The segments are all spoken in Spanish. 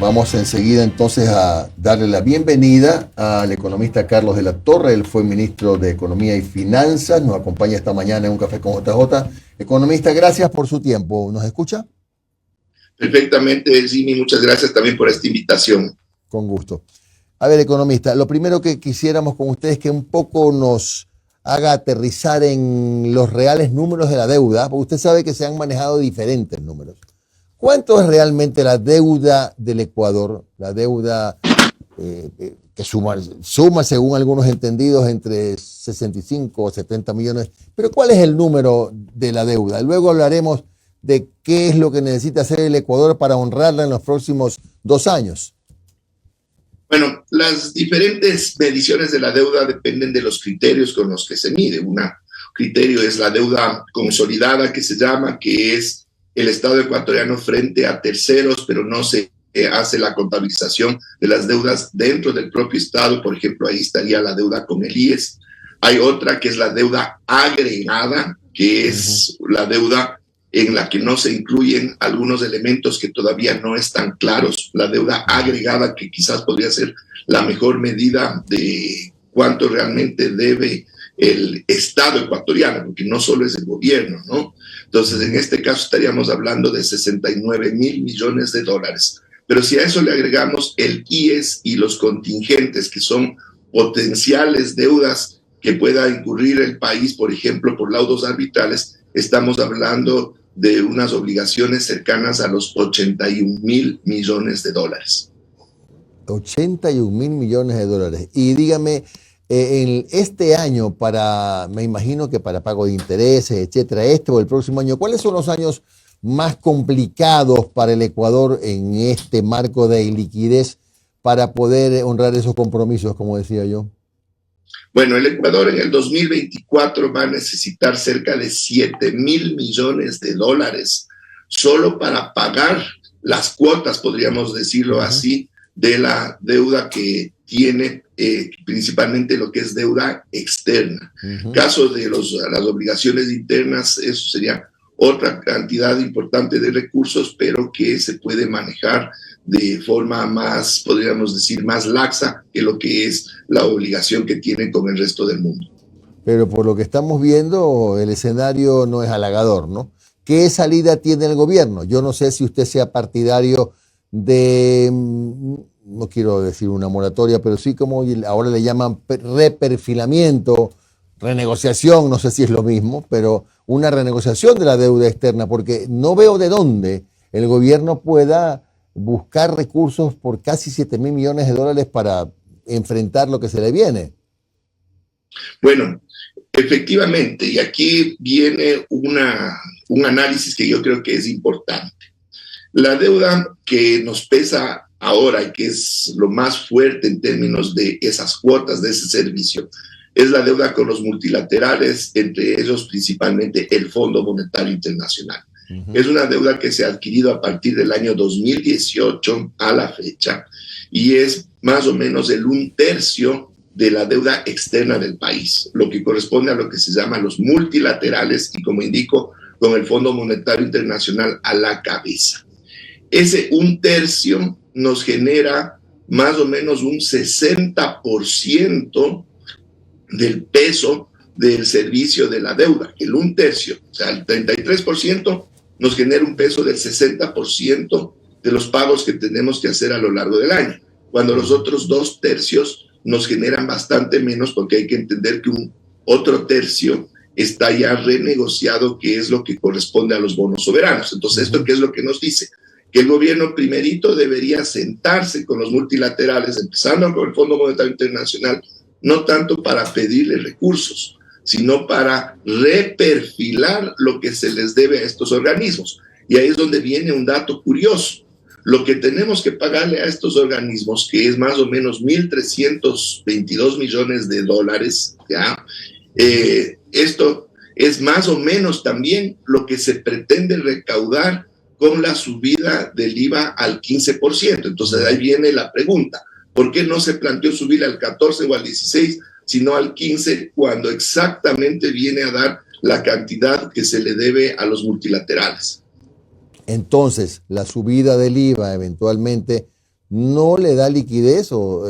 Vamos enseguida entonces a darle la bienvenida al economista Carlos de la Torre. Él fue ministro de Economía y Finanzas. Nos acompaña esta mañana en Un Café con JJ. Economista, gracias por su tiempo. ¿Nos escucha? Perfectamente, Jimmy. Muchas gracias también por esta invitación. Con gusto. A ver, economista, lo primero que quisiéramos con ustedes es que un poco nos haga aterrizar en los reales números de la deuda, porque usted sabe que se han manejado diferentes números. ¿Cuánto es realmente la deuda del Ecuador? La deuda que suma, según algunos entendidos, entre 65 o 70 millones. Pero ¿cuál es el número de la deuda? Luego hablaremos de qué es lo que necesita hacer el Ecuador para honrarla en los próximos 2 años. Bueno, las diferentes mediciones de la deuda dependen de los criterios con los que se mide. Un criterio es la deuda consolidada, que se llama, que es el Estado ecuatoriano frente a terceros, pero no se hace la contabilización de las deudas dentro del propio Estado. Por ejemplo, ahí estaría la deuda con el IES. Hay otra que es la deuda agregada, que es la deuda en la que no se incluyen algunos elementos que todavía no están claros. La deuda agregada, que quizás podría ser la mejor medida de cuánto realmente debe el Estado ecuatoriano, porque no solo es el gobierno, ¿no? Entonces, en este caso estaríamos hablando de 69,000 millones de dólares. Pero si a eso le agregamos el IES y los contingentes, que son potenciales deudas que pueda incurrir el país, por ejemplo, por laudos arbitrales, estamos hablando de unas obligaciones cercanas a los 81,000 millones de dólares. 81,000 millones de dólares. Y dígame, en este año, me imagino que para pago de intereses, etcétera, este o el próximo año, ¿cuáles son los años más complicados para el Ecuador en este marco de liquidez para poder honrar esos compromisos, como decía yo? Bueno, el Ecuador en el 2024 va a necesitar cerca de 7,000 millones de dólares solo para pagar las cuotas, podríamos decirlo así, de la deuda que tiene principalmente lo que es deuda externa. Caso de las obligaciones internas, eso sería otra cantidad importante de recursos, pero que se puede manejar de forma más, podríamos decir, más laxa que lo que es la obligación que tiene con el resto del mundo. Pero por lo que estamos viendo, el escenario no es halagador, ¿no? ¿Qué salida tiene el gobierno? Yo no sé si usted sea partidario de, no quiero decir una moratoria, pero sí como ahora le llaman reperfilamiento, renegociación, no sé si es lo mismo, pero una renegociación de la deuda externa, porque no veo de dónde el gobierno pueda buscar recursos por casi 7,000 millones de dólares para enfrentar lo que se le viene. Bueno, efectivamente, y aquí viene un análisis que yo creo que es importante. La deuda que nos pesa ahora y que es lo más fuerte en términos de esas cuotas, de ese servicio, es la deuda con los multilaterales, entre ellos principalmente el Fondo Monetario Internacional. Es una deuda que se ha adquirido a partir del año 2018 a la fecha y es más o menos el 1/3 de la deuda externa del país, lo que corresponde a lo que se llama los multilaterales y, como indico, con el Fondo Monetario Internacional a la cabeza. Ese 1/3 nos genera más o menos un 60% del peso del servicio de la deuda. El 1/3, o sea, el 33% nos genera un peso del 60% de los pagos que tenemos que hacer a lo largo del año, cuando los otros 2/3 nos generan bastante menos, porque hay que entender que un otro tercio está ya renegociado, que es lo que corresponde a los bonos soberanos. Entonces, ¿esto qué es lo que nos dice? Que el gobierno primerito debería sentarse con los multilaterales, empezando con el Fondo Monetario Internacional, no tanto para pedirle recursos, sino para reperfilar lo que se les debe a estos organismos. Y ahí es donde viene un dato curioso. Lo que tenemos que pagarle a estos organismos, que es más o menos 1,322 millones de dólares, ¿ya? Esto es más o menos también lo que se pretende recaudar con la subida del IVA al 15%. Entonces ahí viene la pregunta, ¿por qué no se planteó subir al 14 o al 16, sino al 15, cuando exactamente viene a dar la cantidad que se le debe a los multilaterales? Entonces, la subida del IVA eventualmente no le da liquidez o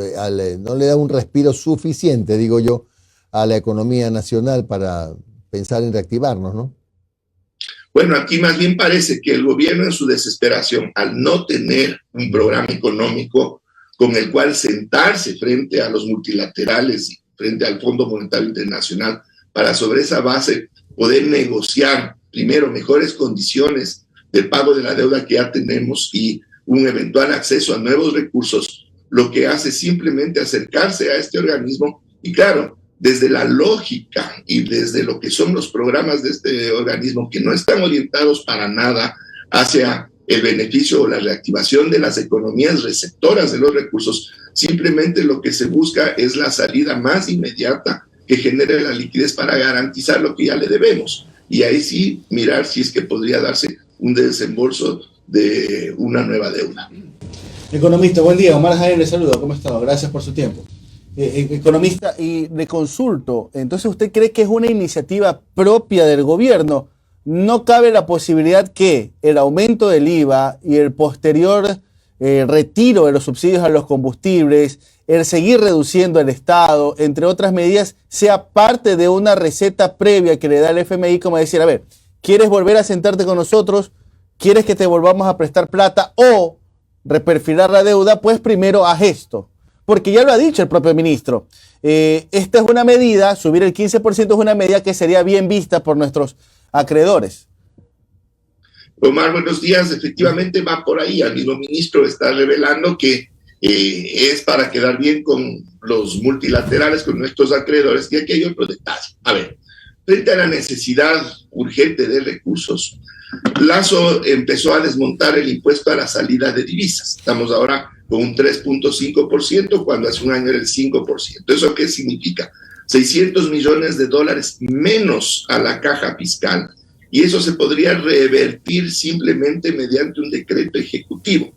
no le da un respiro suficiente, digo yo, a la economía nacional para pensar en reactivarnos, ¿no? Bueno, aquí más bien parece que el gobierno en su desesperación, al no tener un programa económico con el cual sentarse frente a los multilaterales y frente al Fondo Monetario Internacional, para sobre esa base poder negociar primero mejores condiciones del pago de la deuda que ya tenemos y un eventual acceso a nuevos recursos, lo que hace simplemente acercarse a este organismo y claro, desde la lógica y desde lo que son los programas de este organismo que no están orientados para nada hacia el beneficio o la reactivación de las economías receptoras de los recursos, simplemente lo que se busca es la salida más inmediata que genere la liquidez para garantizar lo que ya le debemos. Y ahí sí mirar si es que podría darse un desembolso de una nueva deuda. Economista, buen día. Omar Jaén le saludo. ¿Cómo está? Gracias por su tiempo. Economista, y le consulto, entonces ¿usted cree que es una iniciativa propia del gobierno? ¿No cabe la posibilidad que el aumento del IVA y el posterior retiro de los subsidios a los combustibles, el seguir reduciendo el Estado, entre otras medidas, sea parte de una receta previa que le da el FMI, como decir, a ver, ¿quieres volver a sentarte con nosotros? ¿Quieres que te volvamos a prestar plata o reperfilar la deuda? Pues primero haz esto. Porque ya lo ha dicho el propio ministro. Esta es una medida, subir el 15% es una medida que sería bien vista por nuestros acreedores. Omar, buenos días. Efectivamente va por ahí. El mismo ministro está revelando que es para quedar bien con los multilaterales, con nuestros acreedores. Y aquí hay otro detalle. A ver, frente a la necesidad urgente de recursos, Lasso empezó a desmontar el impuesto a la salida de divisas. Estamos ahora con un 3.5% cuando hace un año era el 5%. ¿Eso qué significa? 600 millones de dólares menos a la caja fiscal, y eso se podría revertir simplemente mediante un decreto ejecutivo.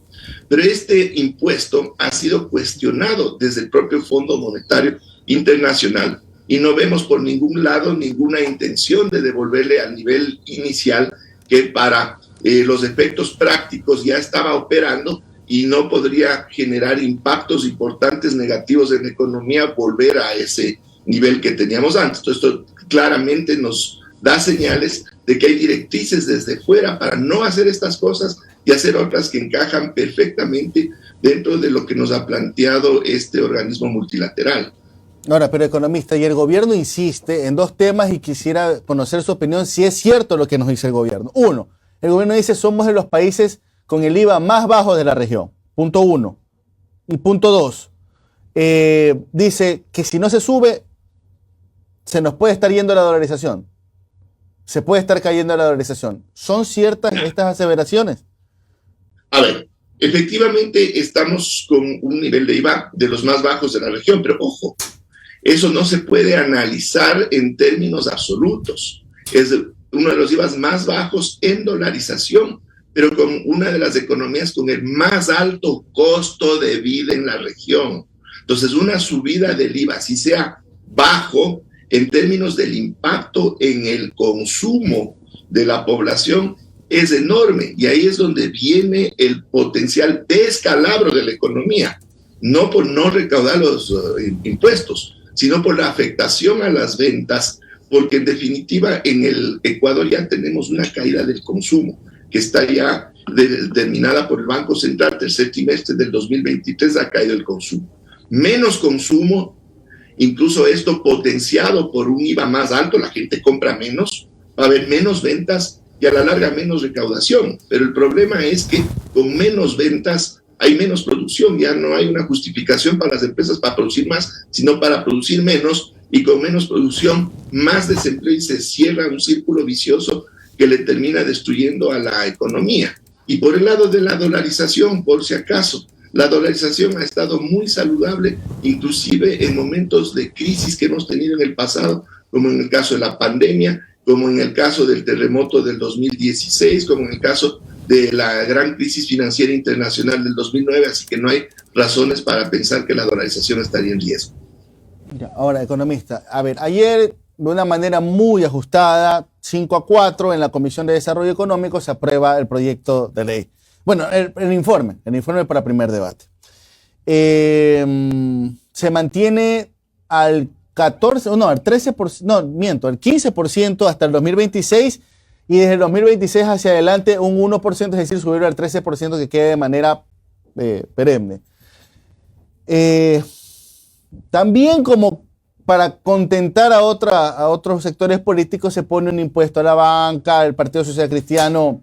Pero este impuesto ha sido cuestionado desde el propio Fondo Monetario Internacional y no vemos por ningún lado ninguna intención de devolverle al nivel inicial que para los efectos prácticos ya estaba operando y no podría generar impactos importantes negativos en la economía volver a ese nivel que teníamos antes. Entonces, esto claramente nos da señales de que hay directrices desde fuera para no hacer estas cosas y hacer otras que encajan perfectamente dentro de lo que nos ha planteado este organismo multilateral. Ahora, pero economista, y el gobierno insiste en dos temas y quisiera conocer su opinión si es cierto lo que nos dice el gobierno. Uno, el gobierno dice somos de los países con el IVA más bajo de la región. Punto uno. Y punto dos, dice que si no se sube, se nos puede estar yendo la dolarización. Se puede estar cayendo la dolarización. ¿Son ciertas estas aseveraciones? A ver, efectivamente estamos con un nivel de IVA de los más bajos de la región, pero ojo, eso no se puede analizar en términos absolutos. Es uno de los IVAs más bajos en dolarización, pero con una de las economías con el más alto costo de vida en la región. Entonces, una subida del IVA, si sea bajo, en términos del impacto en el consumo de la población, es enorme. Y ahí es donde viene el potencial descalabro de la economía. No por no recaudar los impuestos, sino por la afectación a las ventas, porque en definitiva en el Ecuador ya tenemos una caída del consumo, que está ya determinada por el Banco Central. Tercer trimestre del 2023 ha caído el consumo. Menos consumo, incluso esto potenciado por un IVA más alto, la gente compra menos, va a haber menos ventas y a la larga menos recaudación. Pero el problema es que con menos ventas hay menos producción, ya no hay una justificación para las empresas para producir más, sino para producir menos, y con menos producción, más desempleo, y se cierra un círculo vicioso que le termina destruyendo a la economía. Y por el lado de la dolarización, por si acaso, la dolarización ha estado muy saludable, inclusive en momentos de crisis que hemos tenido en el pasado, como en el caso de la pandemia, como en el caso del terremoto del 2016, como en el caso de la gran crisis financiera internacional del 2009, así que no hay razones para pensar que la dolarización estaría en riesgo. Mira, ahora, economista, a ver, ayer de una manera muy ajustada, 5-4, en la Comisión de Desarrollo Económico se aprueba el proyecto de ley. Bueno, el informe para primer debate. se mantiene al 14, no, al 13%, no, miento, al 15% hasta el 2026 y desde el 2026 hacia adelante un 1%, es decir, subir al 13% que quede de manera perenne. También como para contentar a otros sectores políticos se pone un impuesto a la banca. El Partido Social Cristiano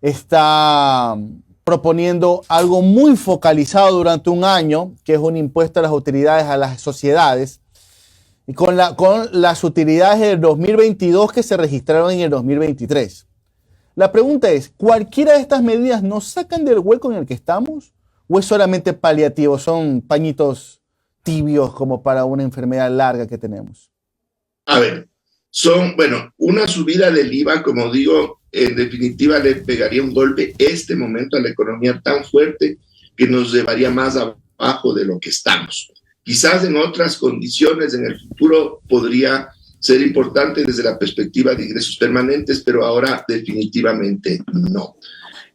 está proponiendo algo muy focalizado durante un año, que es un impuesto a las utilidades a las sociedades, y con las utilidades del 2022 que se registraron en el 2023. La pregunta es, ¿cualquiera de estas medidas nos sacan del hueco en el que estamos? ¿O es solamente paliativo? ¿Son pañitos tibios como para una enfermedad larga que tenemos? A ver, una subida del IVA, como digo, en definitiva le pegaría un golpe este momento a la economía tan fuerte que nos llevaría más abajo de lo que estamos. Quizás en otras condiciones en el futuro podría ser importante desde la perspectiva de ingresos permanentes, pero ahora definitivamente no.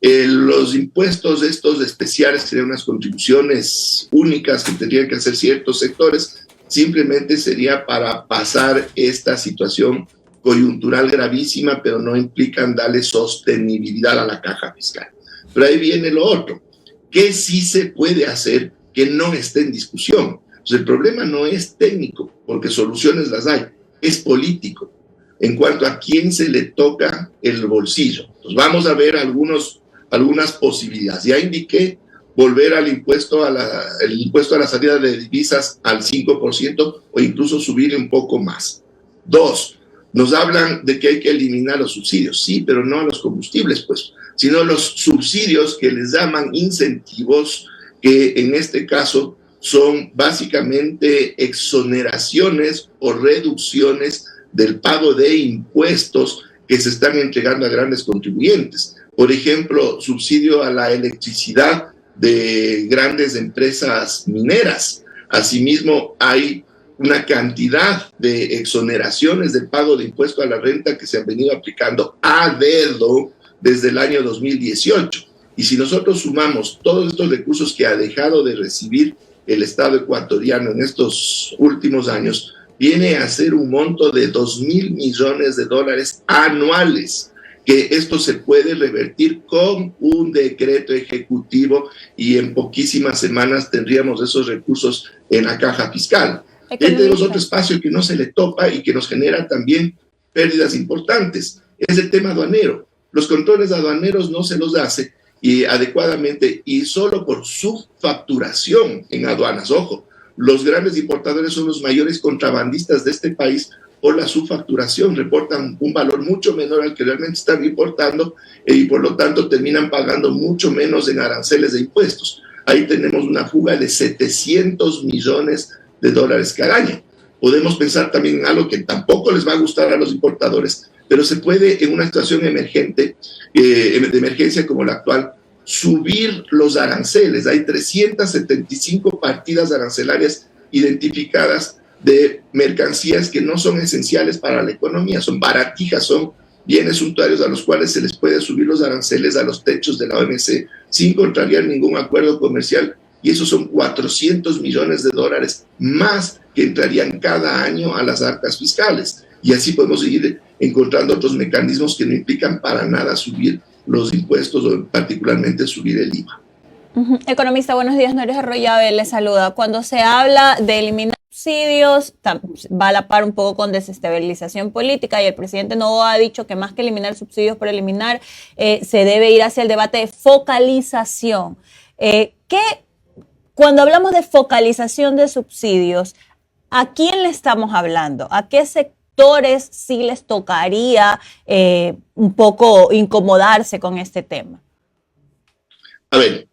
Los impuestos estos especiales serían unas contribuciones únicas que tendrían que hacer ciertos sectores, simplemente sería para pasar esta situación coyuntural gravísima, pero no implican darle sostenibilidad a la caja fiscal. Pero ahí viene lo otro, ¿qué sí se puede hacer que no esté en discusión? Pues el problema no es técnico, porque soluciones las hay, es político, en cuanto a quién se le toca el bolsillo. Pues vamos a ver algunas posibilidades. Ya indiqué volver al impuesto a la salida de divisas al 5% o incluso subir un poco más. 2, nos hablan de que hay que eliminar los subsidios. Sí, pero no a los combustibles, pues, sino los subsidios que les llaman incentivos, que en este caso son básicamente exoneraciones o reducciones del pago de impuestos que se están entregando a grandes contribuyentes. Por ejemplo, subsidio a la electricidad de grandes empresas mineras. Asimismo, hay una cantidad de exoneraciones del pago de impuesto a la renta que se han venido aplicando a dedo desde el año 2018. Y si nosotros sumamos todos estos recursos que ha dejado de recibir el Estado ecuatoriano en estos últimos años, viene a ser un monto de $2,000 millones anuales, que esto se puede revertir con un decreto ejecutivo y en poquísimas semanas tendríamos esos ahí en la caja fiscal. Tenemos otro espacio que no se le topa y que nos genera también pérdidas importantes, es el tema aduanero. Los controles aduaneros no se los hace adecuadamente y solo por su facturación en aduanas. Ojo, los grandes importadores son los mayores contrabandistas de este país. Por la subfacturación reportan un valor mucho menor al que realmente están importando y por lo tanto terminan pagando mucho menos en aranceles de impuestos. Ahí tenemos una fuga de $700 millones cada año. Podemos pensar también en algo que tampoco les va a gustar a los importadores, pero se puede en una situación emergente, de emergencia como la actual, subir los aranceles. Hay 375 partidas arancelarias identificadas de mercancías que no son esenciales para la economía, son baratijas, son bienes suntuarios a los cuales se les puede subir los aranceles a los techos de la OMC sin contrariar ningún acuerdo comercial, y esos son $400 millones más que entrarían cada año a las arcas fiscales. Y así podemos seguir encontrando otros mecanismos que no implican para nada subir los impuestos o particularmente subir el IVA. Economista, buenos días. Noris Arroyave le saluda. Cuando se habla de eliminar subsidios, va a la par un poco con desestabilización política, y el presidente Noboa ha dicho que más que eliminar subsidios por eliminar, se debe ir hacia el debate de focalización. Cuando hablamos de focalización de subsidios, ¿a quién le estamos hablando? ¿A qué sectores sí les tocaría un poco incomodarse con este tema? A ver,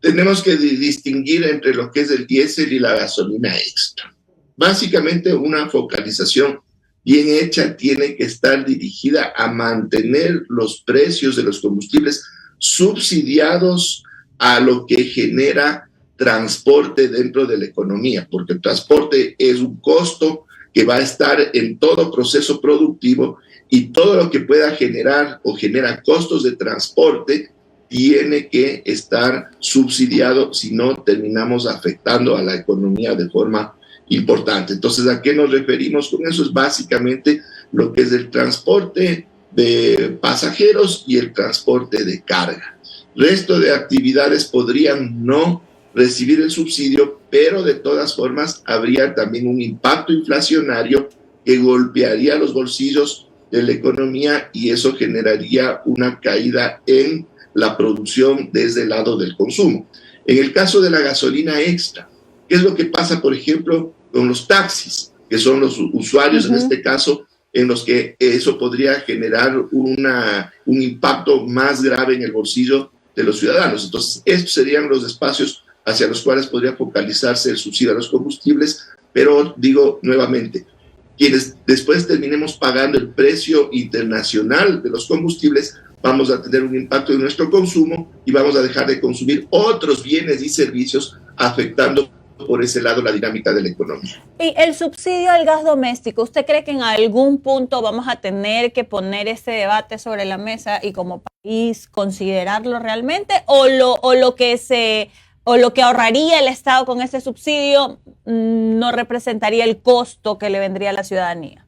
tenemos que distinguir entre lo que es el diésel y la gasolina extra. Básicamente, una focalización bien hecha tiene que estar dirigida a mantener los precios de los combustibles subsidiados a lo que genera transporte dentro de la economía, porque el transporte es un costo que va a estar en todo proceso productivo, y todo lo que pueda generar o genera costos de transporte tiene que estar subsidiado, si no terminamos afectando a la economía de forma importante. Entonces, ¿a qué nos referimos con eso? Es básicamente lo que es el transporte de pasajeros y el transporte de carga. Resto de actividades podrían no recibir el subsidio, pero de todas formas habría también un impacto inflacionario que golpearía los bolsillos de la economía y eso generaría una caída en la producción desde el lado del consumo. En el caso de la gasolina extra, ¿qué es lo que pasa, por ejemplo, con los taxis, que son los usuarios en este caso, en los que eso podría generar un impacto más grave en el bolsillo de los ciudadanos? Entonces, estos serían los espacios hacia los cuales podría focalizarse el subsidio a los combustibles, pero digo nuevamente, quienes después terminemos pagando el precio internacional de los combustibles, vamos a tener un impacto en nuestro consumo y vamos a dejar de consumir otros bienes y servicios, afectando por ese lado la dinámica de la economía. Y el subsidio al gas doméstico, ¿usted cree que en algún punto vamos a tener que poner ese debate sobre la mesa y como país considerarlo realmente? ¿O lo que ahorraría el Estado con ese subsidio no representaría el costo que le vendría a la ciudadanía?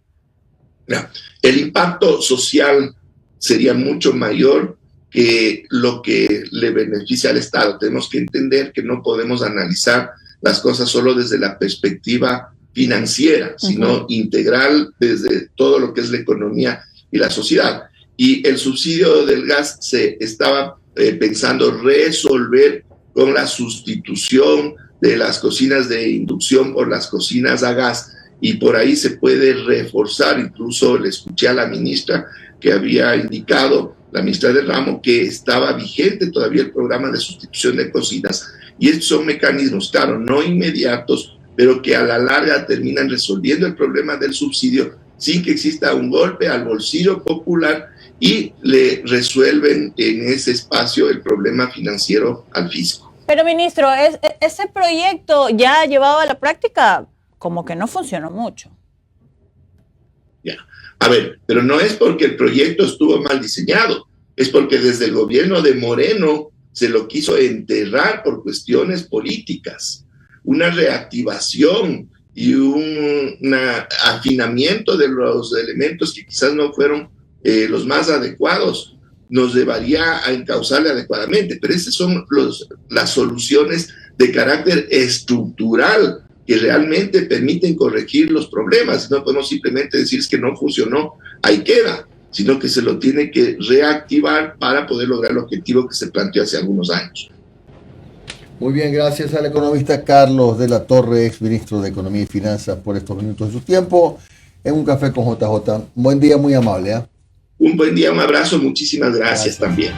No, el impacto social sería mucho mayor que lo que le beneficia al Estado. Tenemos que entender que no podemos analizar las cosas solo desde la perspectiva financiera, sino integral desde todo lo que es la economía y la sociedad. Y el subsidio del gas se estaba pensando resolver con la sustitución de las cocinas de inducción por las cocinas a gas, y por ahí se puede reforzar. Incluso le escuché a la ministra que había indicado, la ministra del ramo, que estaba vigente todavía el programa de sustitución de cocinas, y estos son mecanismos, claro, no inmediatos, pero que a la larga terminan resolviendo el problema del subsidio sin que exista un golpe al bolsillo popular y le resuelven en ese espacio el problema financiero al fisco. Pero, ministro, ese proyecto ya llevado a la práctica como que no funcionó mucho. Ya. A ver, pero no es porque el proyecto estuvo mal diseñado, es porque desde el gobierno de Moreno se lo quiso enterrar por cuestiones políticas. Una reactivación y un afinamiento de los elementos que quizás no fueron los más adecuados nos llevaría a encauzarle adecuadamente, pero esas son las soluciones de carácter estructural que realmente permiten corregir los problemas. No podemos simplemente decir que no funcionó, ahí queda, sino que se lo tiene que reactivar para poder lograr el objetivo que se planteó hace algunos años. Muy bien, gracias al economista Carlos de la Torre, ex ministro de Economía y Finanzas, por estos minutos de su tiempo en Un Café con JJ. Buen día, muy amable. Un buen día, un abrazo, muchísimas gracias también.